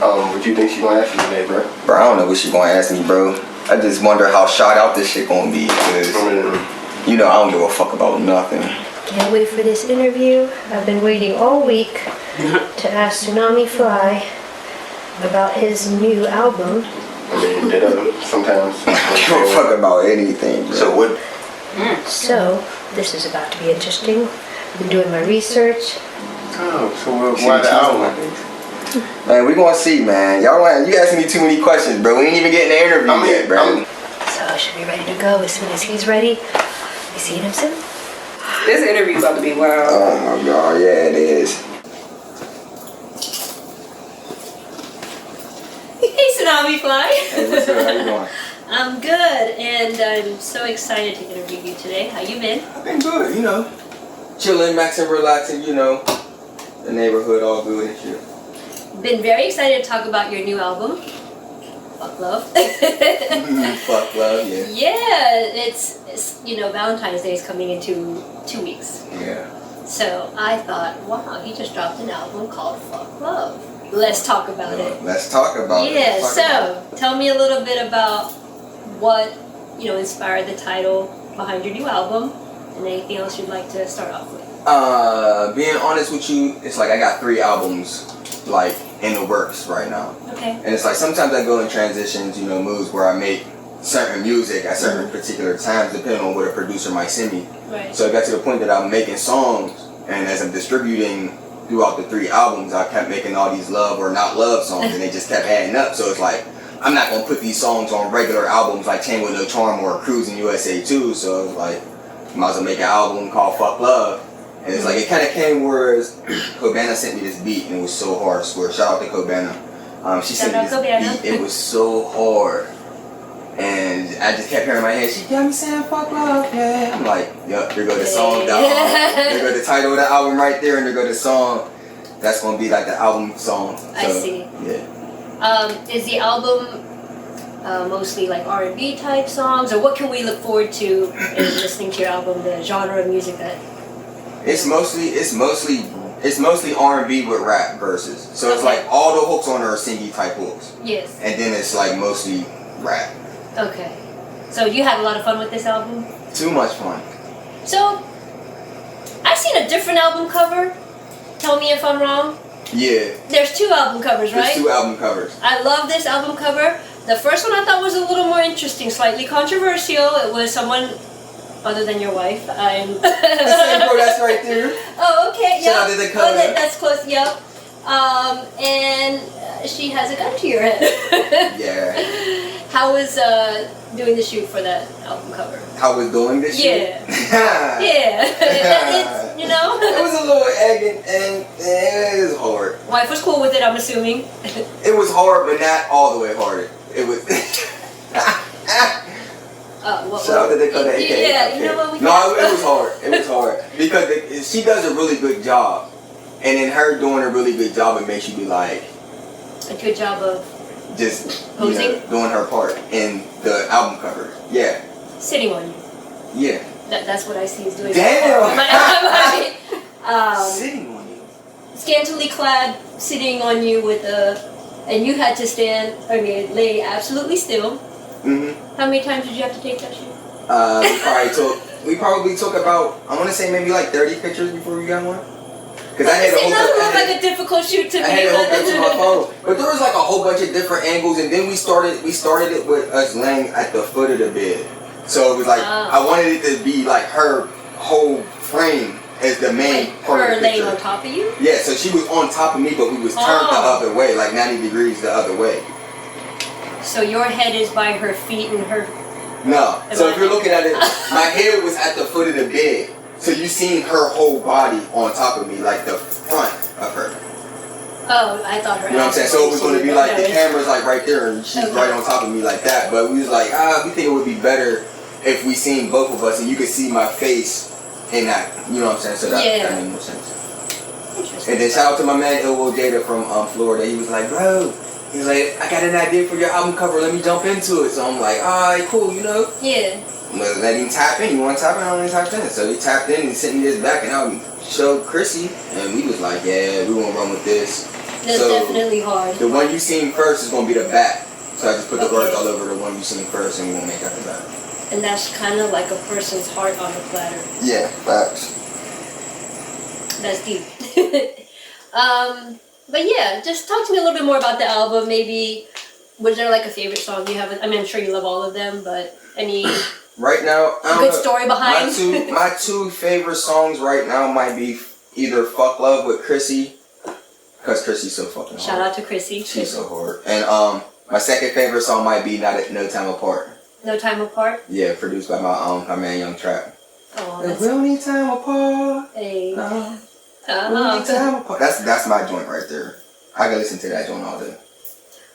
What you think she gonna ask you today, bro? Bro, I don't know what she gonna ask me, bro. I just wonder how shot out this shit gonna be, because, you know, I don't give a fuck about nothing. Can't wait for this interview. I've been waiting all week to ask Tsunami Fly about his new album. I mean, sometimes. I don't give a fuck about anything, bro. So what? So, this is about to be interesting. I've been doing my research. Oh, so why the album? Man, we gonna see, man. You asking me too many questions, bro. We ain't even getting the interview yet, bro. So I should be ready to go as soon as he's ready. You seeing him soon? This interview about to be wild. Oh my god, yeah, it is. Hey, Tsunami Fly. Hey, what's up? How you doing? I'm good, and I'm so excited to interview you today. How you been? I've been good, you know. Chilling, maxing, relaxing, you know. The neighborhood all good and shit. Been very excited to talk about your new album, Fuck Love. Fuck Love, yeah. Yeah, it's you know, Valentine's Day is coming in 2 weeks. Yeah. So I thought, wow, he just dropped an album called Fuck Love. Let's talk about it. Let's talk about it. Yeah, so tell me a little bit about what, you know, inspired the title behind your new album, and anything else you'd like to start off with. Being honest with you, it's like I got 3 albums, like, in the works right now. Okay. And it's like sometimes I go in transitions, you know, moods where I make certain music at certain particular times, depending on what a producer might send me. Right. So it got to the point that I'm making songs, and as I'm distributing throughout the 3 albums, I kept making all these love or not love songs, and they just kept adding up. So it's like, I'm not gonna put these songs on regular albums like Chain With No Charm or Cruising USA 2. So it's like, might as well make an album called Fuck Love. And it's like, it kind of came whereas Kobana sent me this beat, and it was so hard. I swear, shout out to Kobana. She sent me this beat. It was so hard. And I just kept hearing in my head, she got me saying fuck love, yeah. I'm like, yup, there go the song, there go the title of the album right there, and there go the song. That's gonna be like the album song. So, I see. Yeah. Is the album mostly like R&B type songs, or what can we look forward to in listening to your album? The genre of music that It's mostly R&B with rap verses. So it's like all the hooks on her are singy type hooks. Yes. And then it's like mostly rap. Okay. So you had a lot of fun with this album? Too much fun. So I've seen a different album cover. Tell me if I'm wrong. Yeah. There's 2 album covers, right? There's 2 album covers. I love this album cover. The first one I thought was a little more interesting, slightly controversial. It was someone other than your wife. I'm. That's right there. Oh, okay. Shout out to the cover. Oh, that's close. Yep. And she has a gun to your head. Yeah. How was doing the shoot for that album cover? How was doing this shit? Yeah. It's, you know. It was a little egging, and it was hard. Wife was cool with it, I'm assuming. It was hard, but not all the way hard. It was. Shout out to Dakota, aka. Yeah, you know what we. No, it was hard. It was hard because she does a really good job, and in her doing a really good job, it makes you be like. A good job of. Just posing? You know, doing her part in the album cover. Yeah. Sitting on you. Yeah. That's what I see is doing. Damn. Sitting on you. Scantily clad, sitting on you with and you had to lay absolutely still. Mhm. How many times did you have to take that shoot? We probably took about, I want to say maybe like 30 pictures before we got one. Because I had it doesn't look like a difficult shoot to me. I had to hook up to my phone, but there was like a whole bunch of different angles, and then we started it with us laying at the foot of the bed. So it was like I wanted it to be like her whole frame as the main part of the picture. Her laying on top of you? Yeah, so she was on top of me, but we was turned the other way, like 90 degrees the other way. So your head is by her feet and her. No. So if you're looking at it, my head was at the foot of the bed. So you seen her whole body on top of me, like the front of her. Oh, I thought her. You know what I'm saying? So it was going to be like the camera's like right there, and she's right on top of me like that. But we was like, we think it would be better if we seen both of us, and you could see my face in that. You know what I'm saying? So that made more sense. And then shout out to my man Ilwo Jada from Florida. He was like, bro. He's like, I got an idea for your album cover. Let me jump into it. So I'm like, alright, cool. You know. Yeah. Let him tap in. You want to tap in? I want to tap in. So he tapped in and sent me this back, and I showed Chrissy, and we was like, yeah, we want to run with this. That's So, definitely hard. The one you sing first is gonna be the back. So I just put the words all over the one you sing first, and we won't make that the back. And that's kind of like a person's heart on the platter. Yeah, facts. That's deep. But yeah, just talk to me a little bit more about the album. Maybe, was there like a favorite song you have? I mean, I'm sure you love all of them, but any Right now, good story behind? my two favorite songs right now might be either "Fuck Love" with Chrissy, because Chrissy's so fucking hard. Shout out to Chrissy. She's so hard. And my second favorite song might be "No Time Apart." No Time Apart. Yeah, produced by my man Young Trap. Oh, If that's we don't need time apart. a. We don't need time apart. That's my joint right there. I can listen to that joint all day.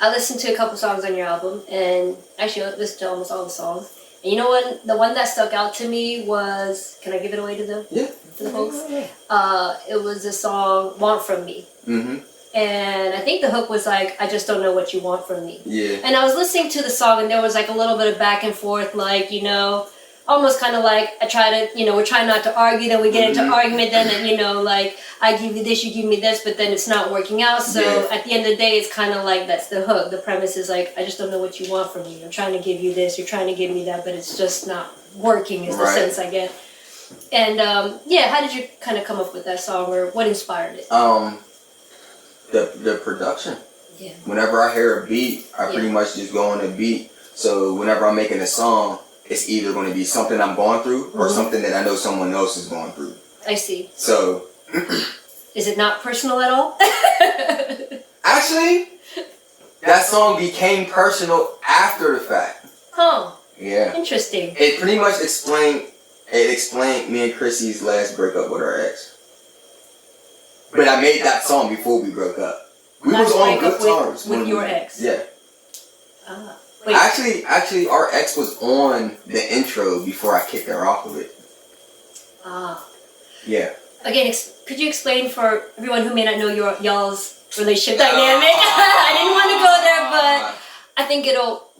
I listened to a couple songs on your album, and actually I listened to almost all the songs. And you know what? The one that stuck out to me was, can I give it away to the folks? It was the song "Want From Me," and I think the hook was like, "I just don't know what you want from me." Yeah. And I was listening to the song, and there was like a little bit of back and forth, like, you know, almost kind of like I try to, you know, we're trying not to argue, then we get into argument, then, and, you know, like I give you this, you give me this, but then it's not working out. So at the end of the day, it's kind of like that's the hook. The premise is like, I just don't know what you want from me. I'm trying to give you this, you're trying to give me that, but it's just not working. Is the sense I get. And yeah, how did you kind of come up with that song, or what inspired it? The production. Yeah. Whenever I hear a beat, I pretty much just go on the beat. So whenever I'm making a song, it's either going to be something I'm going through or something that I know someone else is going through. I see. So. Is it not personal at all? Actually, that song became personal after the fact. Huh. Yeah. Interesting. It pretty much explained me and Chrissy's last breakup with our ex. But I made that song before we broke up. We was on good terms. With your ex? Yeah. Ah. Wait. Actually, our ex was on the intro before I kicked her off of it. Ah. Yeah. Again, could you explain for everyone who may not know y'all's relationship dynamic? I didn't want to go there, but I think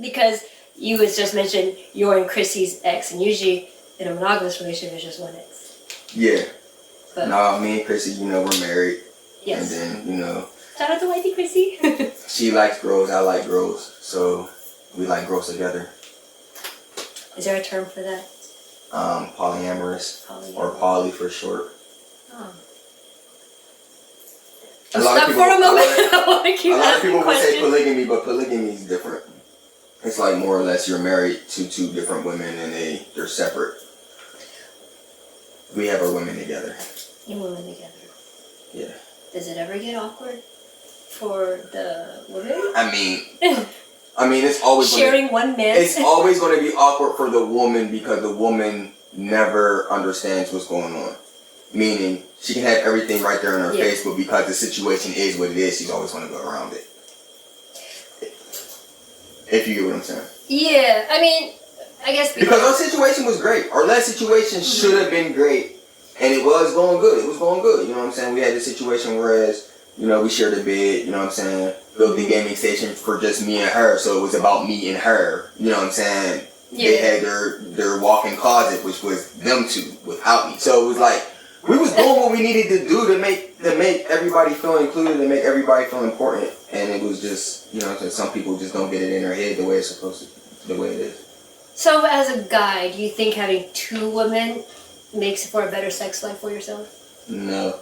because you was just mentioned you're and Chrissy's ex, and usually in a monogamous relationship, it's just one ex. Yeah. But, no, me and Chrissy, you know, we're married. Yes. And then, you know. Shout out to wifey Chrissy. She likes girls, I like girls. So we like girls together. Is there a term for that? Polyamorous. Or poly for short. Oh. Stop for a moment. I want to keep a lot of asking people would say questions. polygamy, but polygamy is different. It's like more or less you're married to two different women and they're separate. We have our women together. You women together. Yeah. Does it ever get awkward for the women? I mean, it's always sharing one man. It's always going to be awkward for the woman because the woman never understands what's going on. Meaning, she can have everything right there in her face, but because the situation is what it is, she's always going to go around it. If you get what I'm saying. Yeah, I mean, I guess because our situation was great. Our last situation should have been great, and it was going good. It was going good. You know what I'm saying? We had this situation whereas, you know, we shared a bed. You know what I'm saying? Built the gaming station for just me and her, so it was about me and her. You know what I'm saying? Yeah. They had their walk-in closet, which was them two without me. So it was like we was doing what we needed to do to make everybody feel included and make everybody feel important. And it was just, you know, some people just don't get it in their head the way it's supposed to, the way it is. So as a guy, do you think having two women makes for a better sex life for yourself? No.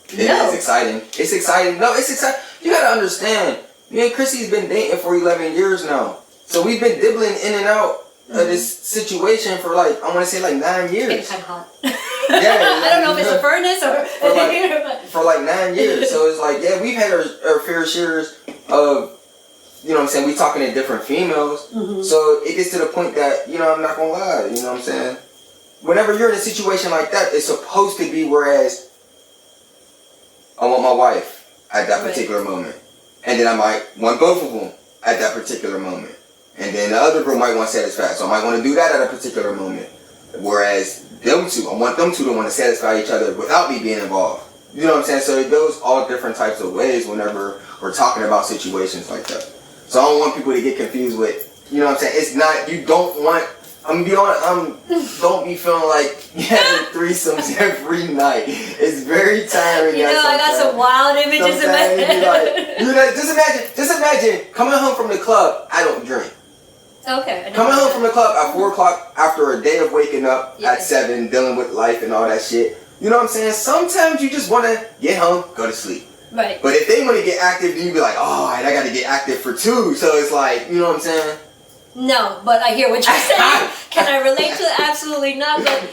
It is exciting. It's exciting. No, it's exciting. You gotta understand, me and Chrissy's been dating for 11 years now. So we've been dibbling in and out of this situation for like, I want to say like 9 years. It's kind of hot. Yeah. I don't know if it's a furnace or... For like 9 years. So it's like, yeah, we've had our fair shares of, you know what I'm saying, we talking to different females. Mm-hmm. So it gets to the point that, you know, I'm not going to lie, you know what I'm saying? Whenever you're in a situation like that, it's supposed to be whereas I want my wife at that particular moment. And then I might want both of them at that particular moment. And then the other girl might want to satisfy. So I might want to do that at a particular moment. Whereas them two, I want them two to want to satisfy each other without me being involved. You know what I'm saying? So it goes all different types of ways whenever we're talking about situations like that. So I don't want people to get confused with, you know what I'm saying? It's not, you don't want I'm gonna be honest, don't be feeling like having threesomes every night. It's very tiring. You know, I got some wild images in my head. Just imagine coming home from the club. I don't drink. Okay. Coming home from the club at 4 o'clock after a day of waking up at 7, dealing with life and all that shit. You know what I'm saying? Sometimes you just want to get home, go to sleep. Right. But if they want to get active, then you be like, oh, I got to get active for 2. So it's like, you know what I'm saying? No, but I hear what you're saying. Can I relate to it? Absolutely not. But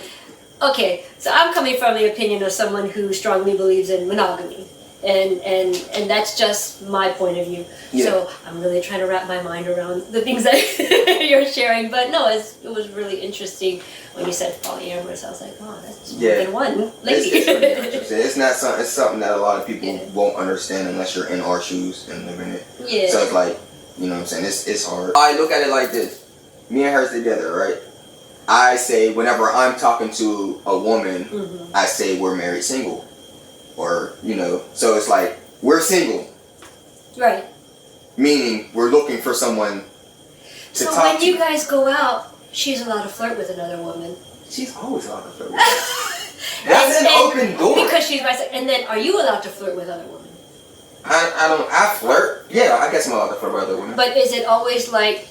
okay, so I'm coming from the opinion of someone who strongly believes in monogamy, and that's just my point of view. Yeah. So I'm really trying to wrap my mind around the things that you're sharing. But no, it was really interesting when you said polyamorous. I was like, oh, that's more than one lady. It's really interesting. It's something that a lot of people won't understand unless you're in our shoes and living it. Yeah. So it's like, you know what I'm saying? It's hard. I look at it like this. Me and her's together, right? I say, whenever I'm talking to a woman, I say we're married single. Or, you know, so it's like, we're single. Right. Meaning, we're looking for someone to talk to. So when you guys go out, she's allowed to flirt with another woman. She's always allowed to flirt with That's an open door. Because she's bisexual. And then, are you allowed to flirt with other women? I flirt. Yeah, I guess I'm allowed to flirt with other women. But is it always like,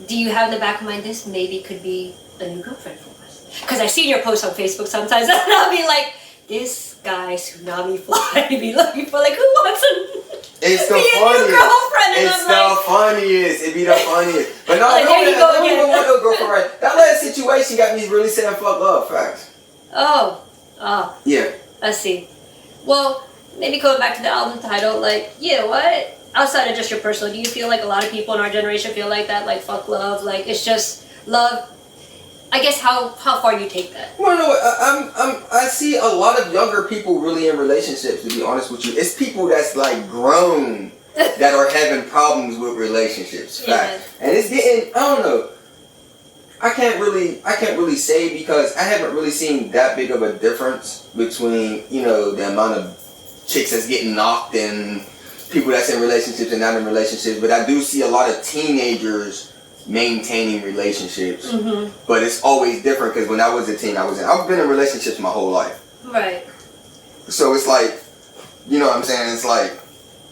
do you have in the back of mind, this maybe could be a new girlfriend for us? Because I've seen your posts on Facebook sometimes, and I'll be like, this guy, Tsunami Fly, be looking for, like, who wants it's be a new girlfriend? And it's the funniest. It'd be the funniest. But no, like, there you go again. No girlfriend, right? That last situation got me really saying fuck love, facts. Oh. Yeah. I see. Well, maybe going back to the album title, like, yeah, what? Outside of just your personal, do you feel like a lot of people in our generation feel like that? Like, fuck love, like, it's just love? I guess how far you take that? Well, no, I see a lot of younger people really in relationships, to be honest with you. It's people that's like grown that are having problems with relationships. Fact. And it's getting, I don't know. I can't really say because I haven't really seen that big of a difference between, you know, the amount of chicks that's getting knocked and people that's in relationships and not in relationships. But I do see a lot of teenagers maintaining relationships. But it's always different because when I was a teen, I've been in relationships my whole life. Right. So it's like, you know what I'm saying? It's like,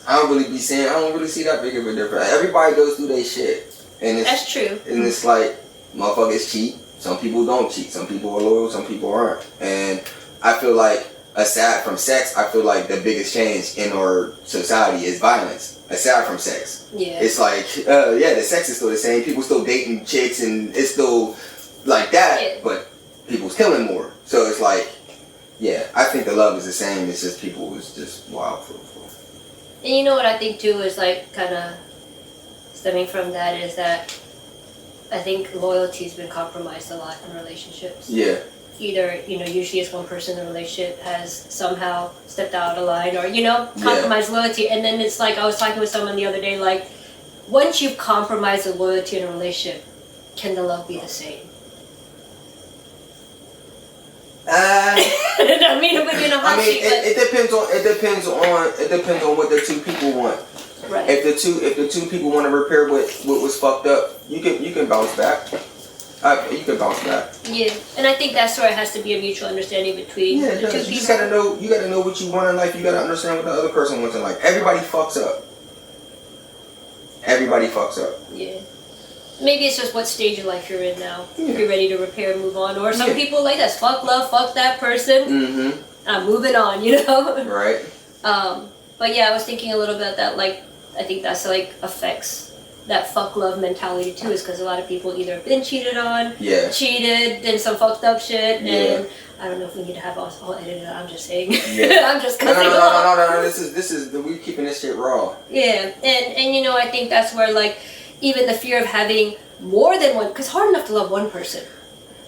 I don't really see that big of a difference. Everybody goes through their shit. And it's, that's true. And it's like, motherfuckers cheat. Some people don't cheat. Some people are loyal. Some people aren't. And I feel like, aside from sex, I feel like the biggest change in our society is violence. Aside from sex. Yeah. It's like, the sex is still the same. People still dating chicks and it's still like that, but people's killing more. So it's like, yeah, I think the love is the same. It's just people is just wild for. And you know what I think too is like kind of stemming from that is that I think loyalty's been compromised a lot in relationships. Yeah. Either, you know, usually it's one person in the relationship has somehow stepped out of line or, you know, compromised loyalty. And then it's like, I was talking with someone the other day, like, once you've compromised the loyalty in a relationship, can the love be the same? I mean, it would be in a hot seat, it depends on what the two people want. Right. If the two people want to repair what was fucked up, you can bounce back. You can bounce back. Yeah, and I think that's where it has to be a mutual understanding between the two people. You just gotta know what you want in life. You gotta understand what the other person wants in life. Everybody fucks up. Yeah. Maybe it's just what stage of life you're in now. If you're ready to repair and move on. Or some people like that. Fuck love, fuck that person. I'm moving on, you know? Right. But yeah, I was thinking a little bit that, like, I think that's, like, affects that fuck love mentality too, is because a lot of people either have been cheated on, cheated, did some fucked up shit, and I don't know if we need to have all edited. I'm just saying. I'm just cussing No. This is we keeping this shit raw. Yeah, and you know, I think that's where like even the fear of having more than one, because hard enough to love one person.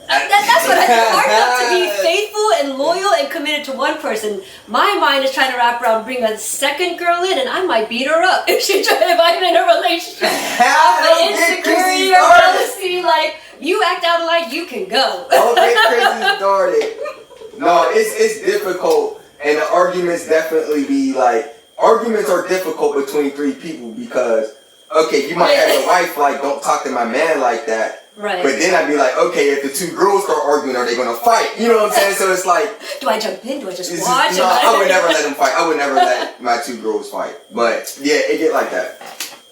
That's what I think. Hard enough to be faithful and loyal and committed to one person. My mind is trying to wrap around, bring a second girl in, and I might beat her up if I'm in a relationship. The insecurity or jealousy, like, you act out of line, you can go. Don't get crazy started. No, it's difficult, and the arguments definitely be like, arguments are difficult between three people because, okay, you might have a wife like, don't talk to my man like that. Right. But then I'd be like, okay, if the two girls start arguing, are they gonna fight? You know what I'm saying? So it's like, Do I jump in? Do I just it's watch? just, no, I would never let them fight. I would never let my two girls fight. But yeah, it get like that.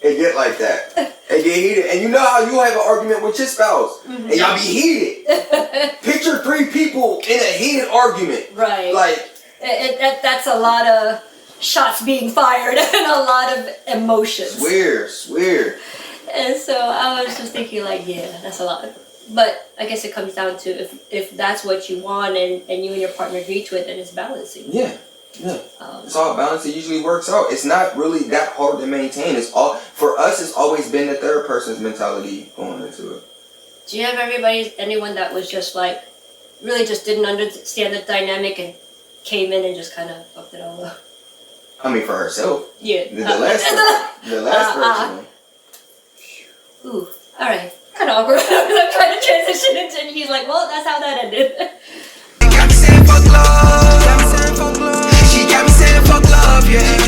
It get like that. It get heated. And you know how you have an argument with your spouse, and y'all be heated. Picture 3 people in a heated argument. Right. Like, that's a lot of shots being fired and a lot of emotions. swear. And so I was just thinking, like, yeah, that's a lot. But I guess it comes down to if that's what you want and you and your partner agree to it, then it's balancing. Yeah. It's all balanced. It usually works out. It's not really that hard to maintain. It's all for us. It's always been the third person's mentality going into it. Do you have anyone that was just like really just didn't understand the dynamic and came in and just kind of fucked it all up? I mean, for herself. Yeah. The last person. Ooh, all right. Kind of awkward. I'm trying to transition into, and he's like, well, that's how that ended. Got me saying fuck love. She got me saying fuck love, yeah.